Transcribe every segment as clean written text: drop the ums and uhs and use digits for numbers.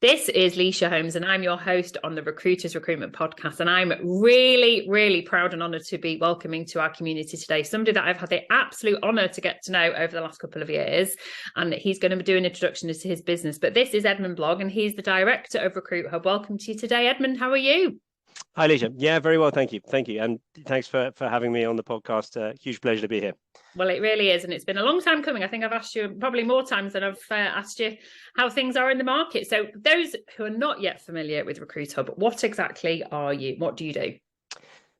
This is Leisha Holmes, and I'm your host on the Recruiters Recruitment Podcast. And I'm really, really proud and honoured to be welcoming to our community today somebody that I've had the absolute honour to get to know over the last couple of years. And he's going to do an introduction to his business. But this is Edmund Blogg, and he's the Director of RecruitHub. Welcome to you today, Edmund. How are you? Hi, Leisha. Yeah, very well. Thank you. Thank you. And thanks for having me on the podcast. Huge pleasure to be here. Well, it really is. And it's been a long time coming. I think I've asked you probably more times than I've asked you how things are in the market. So those who are not yet familiar with RecruitHub, what exactly are you? What do you do?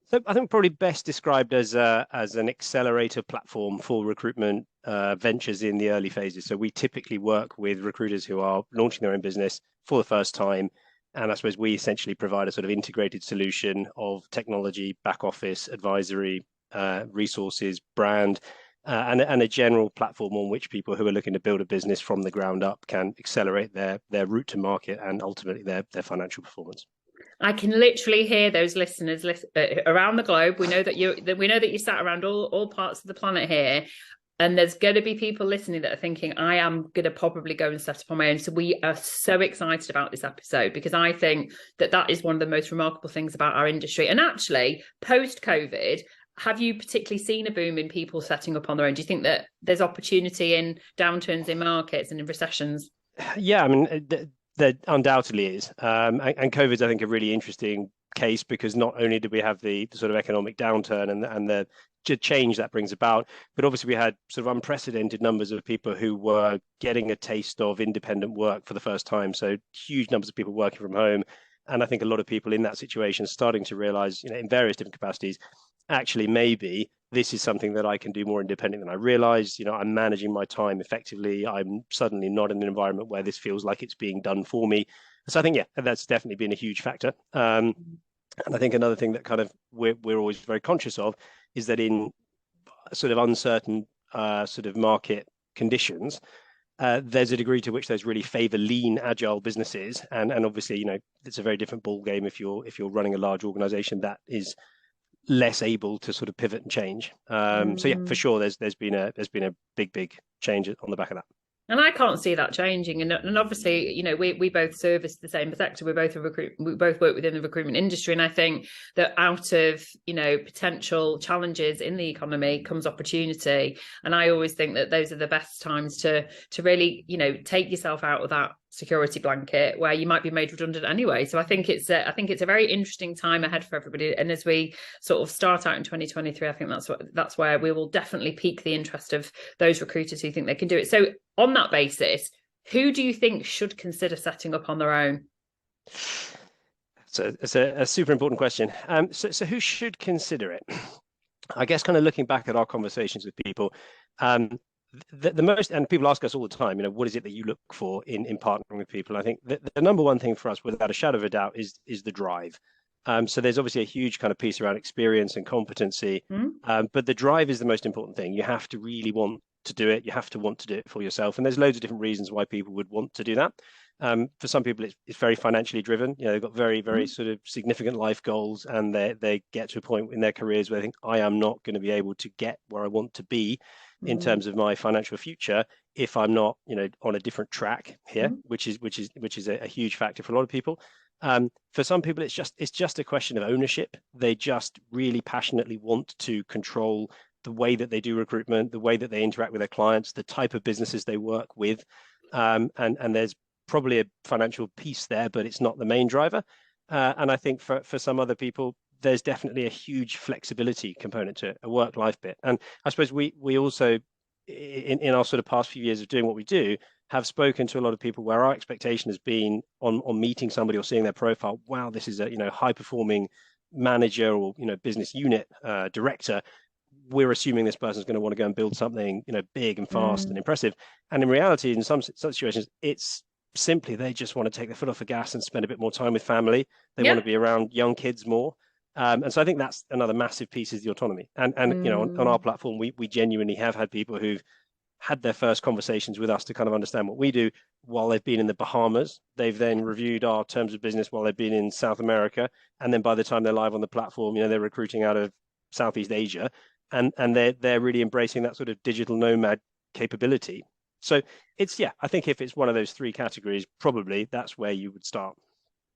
So I think probably best described as an accelerator platform for recruitment ventures in the early phases. So we typically work with recruiters who are launching their own business for the first time. And I suppose we essentially provide a sort of integrated solution of technology, back office, advisory, resources, brand, and a general platform on which people who are looking to build a business from the ground up can accelerate their route to market and ultimately their financial performance. I can literally hear those listeners around the globe. We know that you sat around all parts of the planet here. And there's going to be people listening that are thinking, I am going to probably go and set up on my own. So we are so excited about this episode because I think that is one of the most remarkable things about our industry. And actually, post-COVID, have you particularly seen a boom in people setting up on their own? Do you think that there's opportunity in downturns in markets and in recessions? Yeah, I mean, there undoubtedly is. And COVID's, I think, a really interesting case because not only did we have the sort of economic downturn and the change that brings about, but obviously we had sort of unprecedented numbers of people who were getting a taste of independent work for the first time. So huge numbers of people working from home. And I think a lot of people in that situation starting to realize, in various different capacities, actually, maybe this is something that I can do more independent than I realized. I'm managing my time effectively. I'm suddenly not in an environment where this feels like it's being done for me. So I think, yeah, that's definitely been a huge factor. And I think another thing that kind of we're always very conscious of is that in sort of uncertain sort of market conditions, there's a degree to which those really favor lean, agile businesses, and obviously, it's a very different ball game if you're running a large organization that is less able to sort of pivot and change. So yeah, for sure, there's been a big change on the back of that. And I can't see that changing. And obviously, we both service the same sector. We both work within the recruitment industry. And I think that out of, potential challenges in the economy comes opportunity. And I always think that those are the best times to really, take yourself out of that security blanket where you might be made redundant anyway. So I think it's a very interesting time ahead for everybody. And as we sort of start out in 2023, I think that's where we will definitely pique the interest of those recruiters who think they can do it. So on that basis, who do you think should consider setting up on their own? So it's a super important question. So who should consider it? I guess kind of looking back at our conversations with people, the most, and people ask us all the time, what is it that you look for in partnering with people? I think the number one thing for us, without a shadow of a doubt, is the drive. So there's obviously a huge kind of piece around experience and competency, but the drive is the most important thing. You have to really want to do it. You have to want to do it for yourself. And there's loads of different reasons why people would want to do that. For some people, it's very financially driven. They've got very, very sort of significant life goals, and they get to a point in their careers where they think, I am not going to be able to get where I want to be in terms of my financial future if I'm not, on a different track here, which is a huge factor for a lot of people. For some people, it's just a question of ownership. They just really passionately want to control the way that they do recruitment, the way that they interact with their clients, the type of businesses they work with, and there's probably a financial piece there, but it's not the main driver. And I think for some other people, there's definitely a huge flexibility component to it, a work-life bit. And I suppose we also, in our sort of past few years of doing what we do, have spoken to a lot of people where our expectation has been on meeting somebody or seeing their profile, wow, this is a high-performing manager or business unit director. We're assuming this person's going to want to go and build something big and fast and impressive. And in reality, in some situations, it's simply they just want to take their foot off the gas and spend a bit more time with family. They want to be around young kids more. And so I think that's another massive piece is the autonomy. And on our platform, we genuinely have had people who've had their first conversations with us to kind of understand what we do while they've been in the Bahamas. They've then reviewed our terms of business while they've been in South America. And then by the time they're live on the platform, they're recruiting out of Southeast Asia. And they're really embracing that sort of digital nomad capability. So it's, yeah, I think if it's one of those three categories, probably that's where you would start.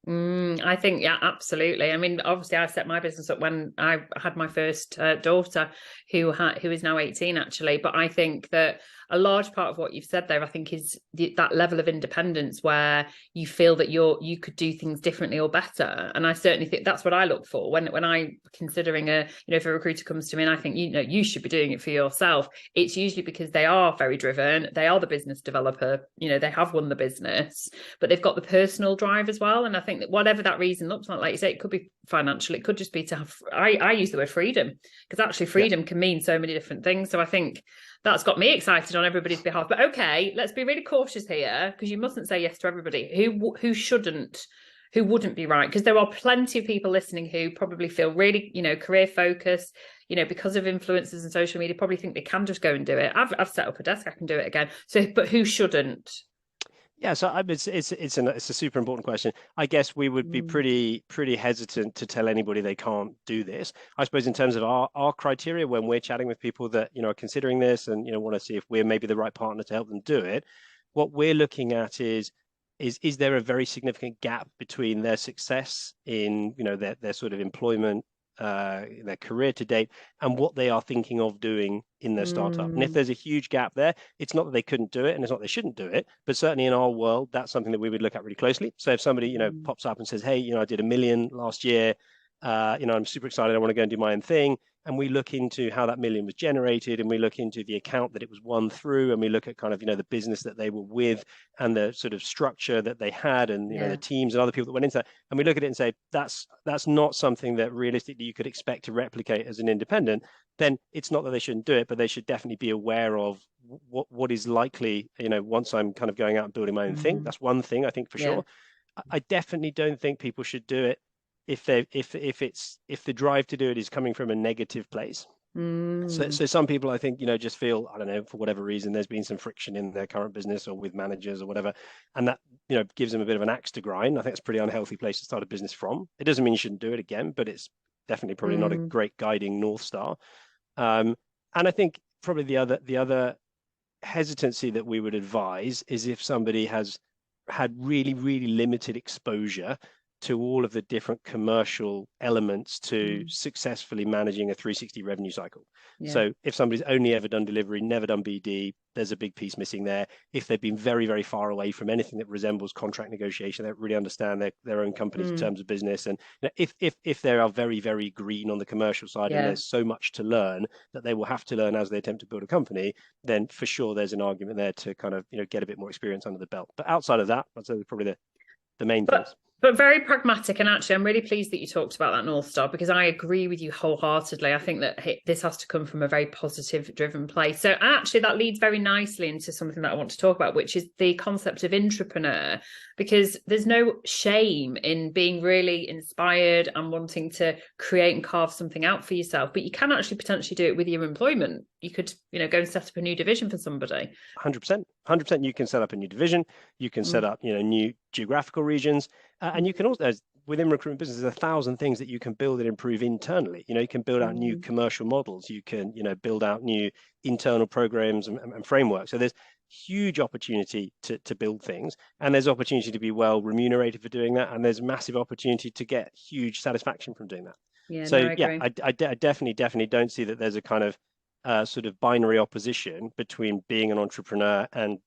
I think, yeah, absolutely. I mean, obviously, I set my business up when I had my first daughter, who is now 18, actually. But I think that a large part of what you've said there, I think, is that level of independence where you feel that you could do things differently or better. And I certainly think that's what I look for when I'm considering if a recruiter comes to me and I think, you should be doing it for yourself. It's usually because they are very driven. They are the business developer. They have won the business, but they've got the personal drive as well. And I think that whatever that reason looks like you say, it could be financial, it could just be to have, I use the word freedom, because actually freedom can mean so many different things. So I think that's got me excited on everybody's behalf. But okay, let's be really cautious here, because you mustn't say yes to everybody who wouldn't be right, because there are plenty of people listening who probably feel really, career focused, because of influencers and social media, probably think they can just go and do it. I've set up a desk, I can do it again. So, but who shouldn't? Yeah, so it's a super important question. I guess we would be pretty hesitant to tell anybody they can't do this. I suppose in terms of our criteria when we're chatting with people that are considering this and want to see if we're maybe the right partner to help them do it, what we're looking at is there a very significant gap between their success in their sort of employment, their career to date, and what they are thinking of doing in their startup. And if there's a huge gap there, it's not that they couldn't do it and it's not they shouldn't do it, but certainly in our world, that's something that we would look at really closely. So if somebody pops up and says, hey, I did $1 million last year, I'm super excited, I want to go and do my own thing, and we look into how that $1 million was generated, and we look into the account that it was won through, and we look at kind of the business that they were with and the sort of structure that they had, and the teams and other people that went into that, and we look at it and say that's not something that realistically you could expect to replicate as an independent. Then it's not that they shouldn't do it, but they should definitely be aware of what is likely. Once I'm kind of going out and building my own thing, that's one thing I think for sure. I definitely don't think people should do it if the drive to do it is coming from a negative place. So some people, I think, just feel, I don't know, for whatever reason, there's been some friction in their current business or with managers or whatever, and that gives them a bit of an axe to grind. I think it's a pretty unhealthy place to start a business from. It doesn't mean you shouldn't do it again, but it's definitely probably not a great guiding North Star. And I think probably the other hesitancy that we would advise is if somebody has had really, really limited exposure to all of the different commercial elements to successfully managing a 360 revenue cycle. So if somebody's only ever done delivery, never done BD, there's a big piece missing there. If they've been very, very far away from anything that resembles contract negotiation, they don't really understand their own company's terms of business. And if they are very, very green on the commercial side and there's so much to learn that they will have to learn as they attempt to build a company, then for sure there's an argument there to kind of get a bit more experience under the belt. But outside of that, I'd say probably the main things. But very pragmatic. And actually, I'm really pleased that you talked about that North Star, because I agree with you wholeheartedly. I think that this has to come from a very positive driven place. So actually, that leads very nicely into something that I want to talk about, which is the concept of intrapreneur, because there's no shame in being really inspired and wanting to create and carve something out for yourself. But you can actually potentially do it with your employment. You could, go and set up a new division for somebody. 100%. You can set up a new division. You can set up, new geographical regions. And you can also, within recruitment business, there's 1,000 things that you can build and improve internally. You can build out new commercial models. You can, build out new internal programs and frameworks. So there's huge opportunity to build things, and there's opportunity to be well remunerated for doing that. And there's massive opportunity to get huge satisfaction from doing that. I definitely don't see that there's a kind of sort of binary opposition between being an entrepreneur and,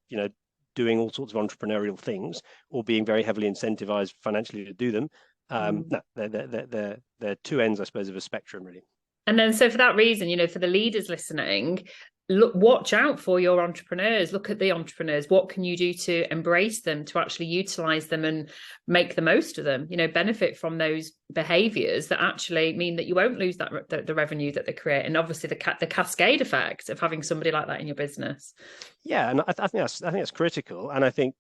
doing all sorts of entrepreneurial things or being very heavily incentivized financially to do them. No, they're two ends, I suppose, of a spectrum, really. And then, so for that reason, for the leaders listening, watch out for your entrepreneurs. Look at the entrepreneurs. What can you do to embrace them, to actually utilize them and make the most of them? Benefit from those behaviors that actually mean that you won't lose that the revenue that they create, and obviously the cascade effect of having somebody like that in your business. Yeah, and I think that's critical. And I think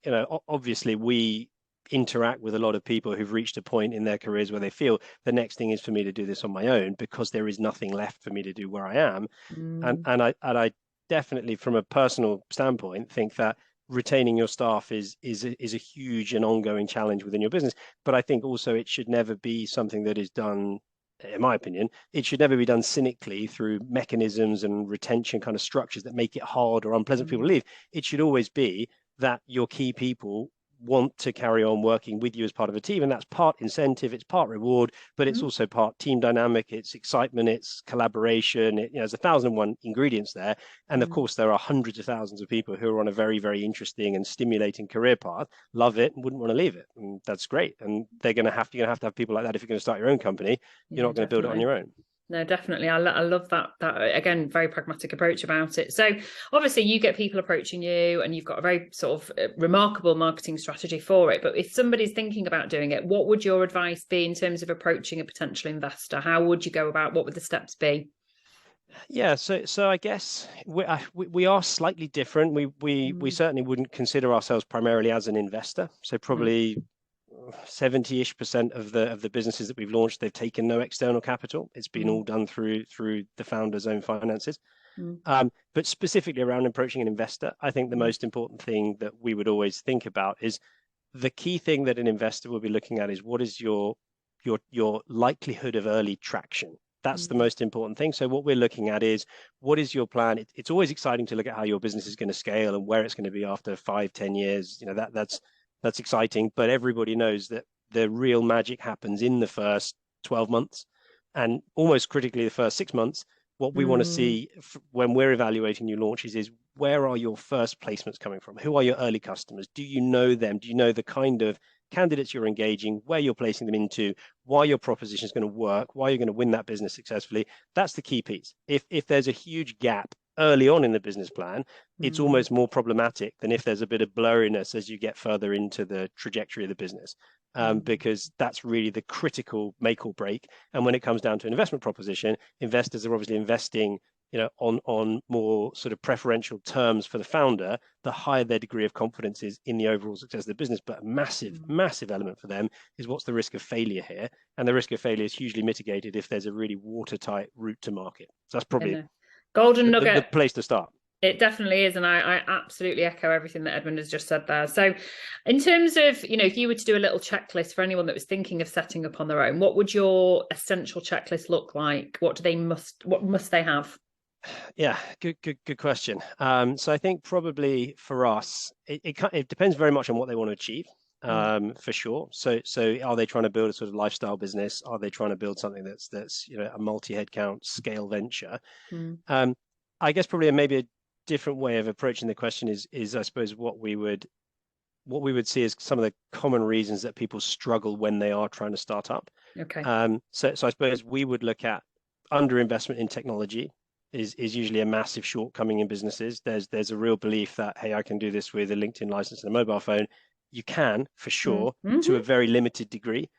obviously we interact with a lot of people who've reached a point in their careers where they feel the next thing is for me to do this on my own because there is nothing left for me to do where I am. And I definitely, from a personal standpoint, think that retaining your staff is a huge and ongoing challenge within your business. But I think also it should never be something that is done in my opinion, it should never be done cynically through mechanisms and retention kind of structures that make it hard or unpleasant for people to leave. It should always be that your key people want to carry on working with you as part of a team, and that's part incentive, it's part reward, but it's also part team dynamic, it's excitement, it's collaboration. There's 1,001 ingredients there, and of course there are hundreds of thousands of people who are on a very, very interesting and stimulating career path, love it and wouldn't want to leave it, and that's great. And you're going to have to have people like that if you're going to start your own company. You're not going to build it on your own. No, definitely. I love that again, very pragmatic approach about it. So obviously you get people approaching you and you've got a very sort of remarkable marketing strategy for it. But if somebody's thinking about doing it, what would your advice be in terms of approaching a potential investor? How would you go about, what would the steps be? Yeah, so I guess we are slightly different. We certainly wouldn't consider ourselves primarily as an investor. So probably 70-ish% of the businesses that we've launched, they've taken no external capital. It's been all done through the founder's own finances. But specifically around approaching an investor, I think the most important thing that we would always think about is the key thing that an investor will be looking at is what is your likelihood of early traction. That's the most important thing. So what we're looking at is, what is your plan? It's always exciting to look at how your business is going to scale and where it's going to be after 5-10 years. That's exciting, but everybody knows that the real magic happens in the first 12 months and almost critically the first 6 months. What we want to see when we're evaluating new launches is, where are your first placements coming from? Who are your early customers? Do you know them? Do you know the kind of candidates you're engaging, where you're placing them into, why your proposition is going to work, why you're going to win that business successfully? That's the key piece. If there's a huge gap early on in the business plan, it's almost more problematic than if there's a bit of blurriness as you get further into the trajectory of the business, because that's really the critical make or break. And when it comes down to an investment proposition, investors are obviously investing on more sort of preferential terms for the founder, the higher their degree of confidence is in the overall success of the business. But a massive element for them is, what's the risk of failure here? And the risk of failure is hugely mitigated if there's a really watertight route to market. So that's probably golden nugget, the place to start. It definitely is. And I absolutely echo everything that Edmund has just said there. So in terms of, if you were to do a little checklist for anyone that was thinking of setting up on their own, what would your essential checklist look like? What must they have? Yeah, good question. So I think probably for us, it depends very much on what they want to achieve, for sure. So are they trying to build a sort of lifestyle business? Are they trying to build something that's a multi-headcount scale venture? I guess probably maybe a different way of approaching the question is I suppose what we would see as some of the common reasons that people struggle when they are trying to start up. Okay. So I suppose we would look at underinvestment in technology is usually a massive shortcoming in businesses. There's a real belief that, hey, I can do this with a LinkedIn license and a mobile phone. You can, for sure, to a very limited degree.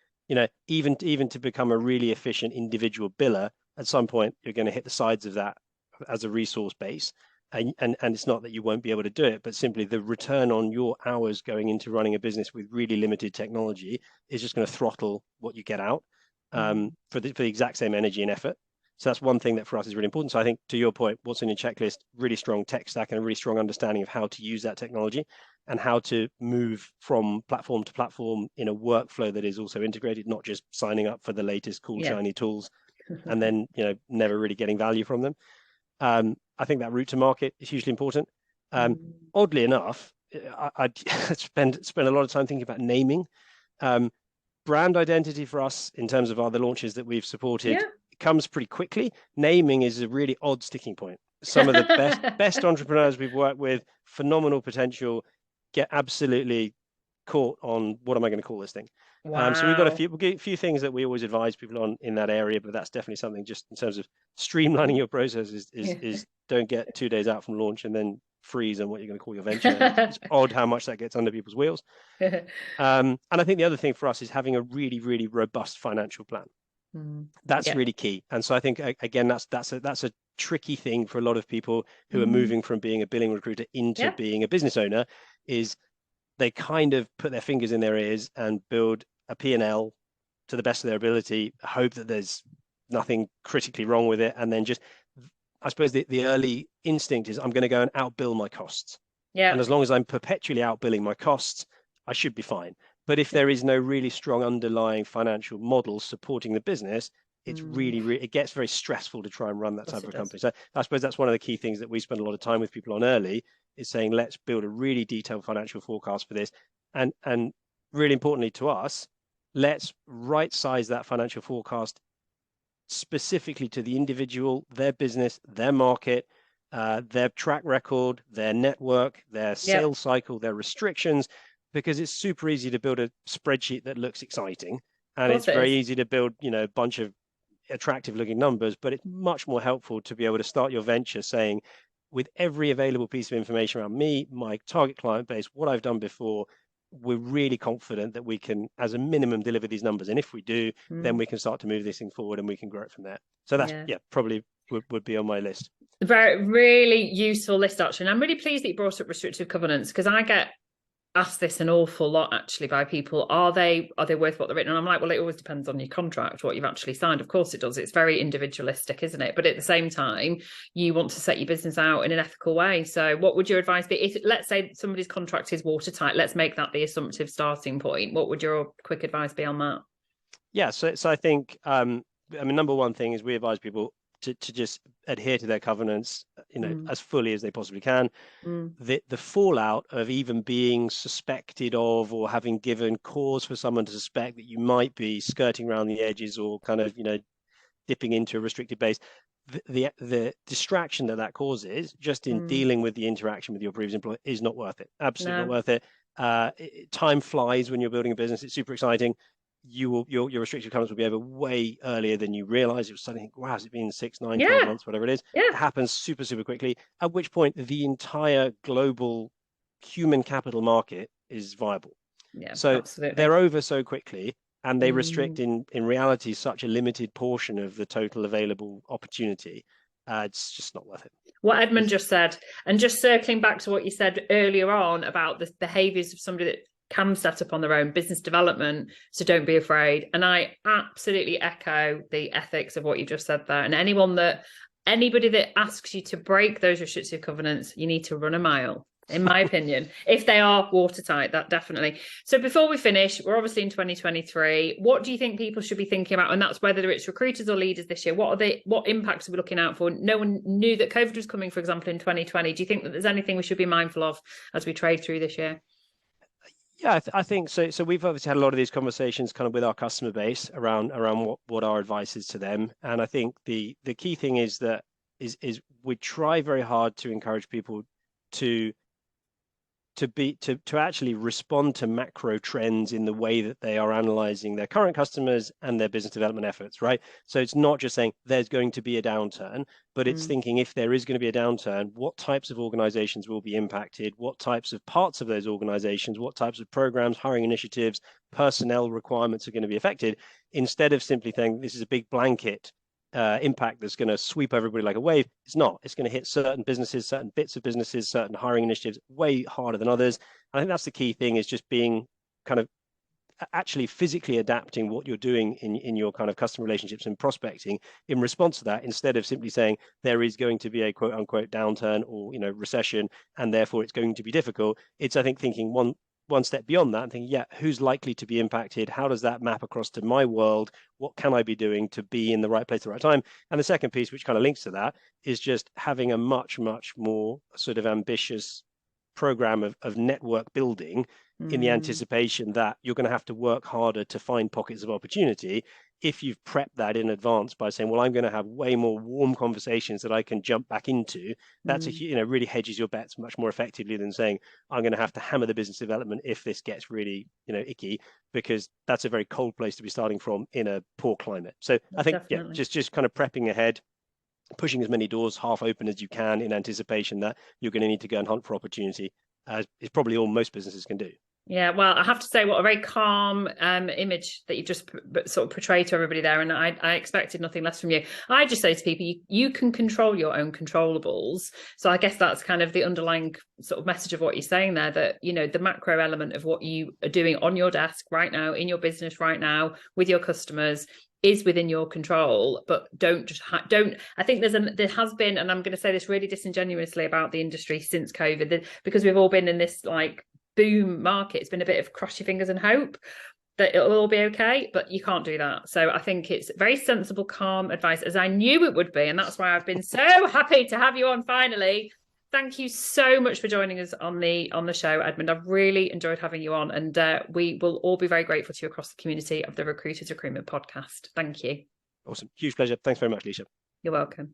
Even to become a really efficient individual biller, at some point you're going to hit the sides of that as a resource base. And it's not that you won't be able to do it, but simply the return on your hours going into running a business with really limited technology is just going to throttle what you get out for the exact same energy and effort. So that's one thing that for us is really important. So I think, to your point, what's in your checklist, really strong tech stack and a really strong understanding of how to use that technology and how to move from platform to platform in a workflow that is also integrated, not just signing up for the latest cool, shiny tools and then, never really getting value from them. I think that route to market is hugely important. Oddly enough, I spend a lot of time thinking about naming. Brand identity for us, in terms of other launches that we've supported, comes pretty quickly. Naming is a really odd sticking point. Some of the best entrepreneurs we've worked with, phenomenal potential, get absolutely caught on, what am I going to call this thing? Wow. So we've got a few things that we always advise people on in that area, but that's definitely something, just in terms of streamlining your process, is don't get 2 days out from launch and then freeze on what you're going to call your venture. It's odd how much that gets under people's wheels. And I think the other thing for us is having a really, really robust financial plan. That's really key. And so I think, again, that's a tricky thing for a lot of people who are moving from being a billing recruiter into being a business owner, is they kind of put their fingers in their ears and build a P&L to the best of their ability, hope that there's nothing critically wrong with it, and then just, I suppose the early instinct is, I'm going to go and outbill my costs. And as long as I'm perpetually outbilling my costs, I should be fine. But if there is no really strong underlying financial model supporting the business, it's really, it gets very stressful to try and run that type of Does. company. So I suppose that's one of the key things that we spend a lot of time with people on early, is saying, let's build a really detailed financial forecast for this. And really importantly to us, let's right size that financial forecast specifically to the individual, their business, their market, their track record, their network, their sales cycle, their restrictions, because it's super easy to build a spreadsheet that looks exciting, and it's very easy to build, a bunch of attractive looking numbers, but it's much more helpful to be able to start your venture saying, with every available piece of information around me, my target client base, what I've done before, we're really confident that we can, as a minimum, deliver these numbers. And if we do, then we can start to move this thing forward and we can grow it from there. So that's, probably would be on my list. Very, really useful list, actually. And I'm really pleased that you brought up restrictive covenants, because I get asked this an awful lot, actually, by people. Are they worth what they're written? And I'm like, well, it always depends on your contract, what you've actually signed. Of course it does. It's very individualistic, isn't it? But at the same time, you want to set your business out in an ethical way. So what would your advice be? If, let's say, somebody's contract is watertight, let's make that the assumptive starting point. What would your quick advice be on that? Yeah, so I think, number one thing is we advise people to just adhere to their covenants, as fully as they possibly can. The fallout of even being suspected of, or having given cause for someone to suspect that you might be skirting around the edges or kind of, dipping into a restricted base, the distraction that causes just in dealing with the interaction with your previous employer is not worth it. Absolutely not worth it. Time flies when you're building a business. It's super exciting. Your restrictive covenants will be over way earlier than you realize. It was suddenly, wow, has it been 6, 9, 12 months, whatever it is? It happens super, super quickly, at which point the entire global human capital market is viable. So absolutely. They're over so quickly, and they restrict in reality such a limited portion of the total available opportunity. It's just not worth it. What Edmund just said, and just circling back to what you said earlier on about the behaviours of somebody that can set up on their own, business development, so don't be afraid. And I absolutely echo the ethics of what you just said there. And anybody that asks you to break those restrictive covenants, you need to run a mile, in my opinion, if they are watertight, that definitely. So before we finish, we're obviously in 2023. What do you think people should be thinking about? And that's whether it's recruiters or leaders this year. What impacts are we looking out for? No one knew that COVID was coming, for example, in 2020. Do you think that there's anything we should be mindful of as we trade through this year? Yeah, I think so. So we've obviously had a lot of these conversations kind of with our customer base around what our advice is to them. And I think the key thing is that we try very hard to encourage people to actually respond to macro trends in the way that they are analyzing their current customers and their business development efforts, right? So it's not just saying there's going to be a downturn, but it's thinking, if there is going to be a downturn, what types of organizations will be impacted, what types of parts of those organizations, what types of programs, hiring initiatives, personnel requirements are going to be affected, instead of simply saying this is a big blanket impact that's going to sweep everybody like a wave. It's not. It's going to hit certain businesses, certain bits of businesses, certain hiring initiatives way harder than others. I think that's the key thing, is just being kind of actually physically adapting what you're doing in your kind of customer relationships and prospecting in response to that, instead of simply saying there is going to be a quote unquote downturn or recession and therefore it's going to be difficult. It's, I think, thinking one step beyond that and thinking, who's likely to be impacted? How does that map across to my world? What can I be doing to be in the right place at the right time? And the second piece, which kind of links to that, is just having a much, much more sort of ambitious program of network building in the anticipation that you're going to have to work harder to find pockets of opportunity. If you've prepped that in advance by saying, well, I'm going to have way more warm conversations that I can jump back into, that's really hedges your bets much more effectively than saying, I'm going to have to hammer the business development if this gets really, icky, because that's a very cold place to be starting from in a poor climate. So I think, just kind of prepping ahead, pushing as many doors half open as you can in anticipation that you're going to need to go and hunt for opportunity, is probably all most businesses can do. Yeah, well, I have to say, what a very calm image that you just sort of portrayed to everybody there, and I expected nothing less from you. I just say to people, you can control your own controllables. So I guess that's kind of the underlying sort of message of what you're saying there, that, the macro element of what you are doing on your desk right now, in your business right now, with your customers, is within your control. But don't I think there has been, and I'm going to say this really disingenuously about the industry since COVID, because we've all been in this like boom market, it's been a bit of cross your fingers and hope. that it'll all be okay, but you can't do that. So I think it's very sensible, calm advice, as I knew it would be. And that's why I've been so happy to have you on finally. Thank you so much for joining us on the show, Edmund. I've really enjoyed having you on, and we will all be very grateful to you across the community of the Recruiters Recruitment podcast. Thank you. Awesome. Huge pleasure. Thanks very much, Leisha. You're welcome.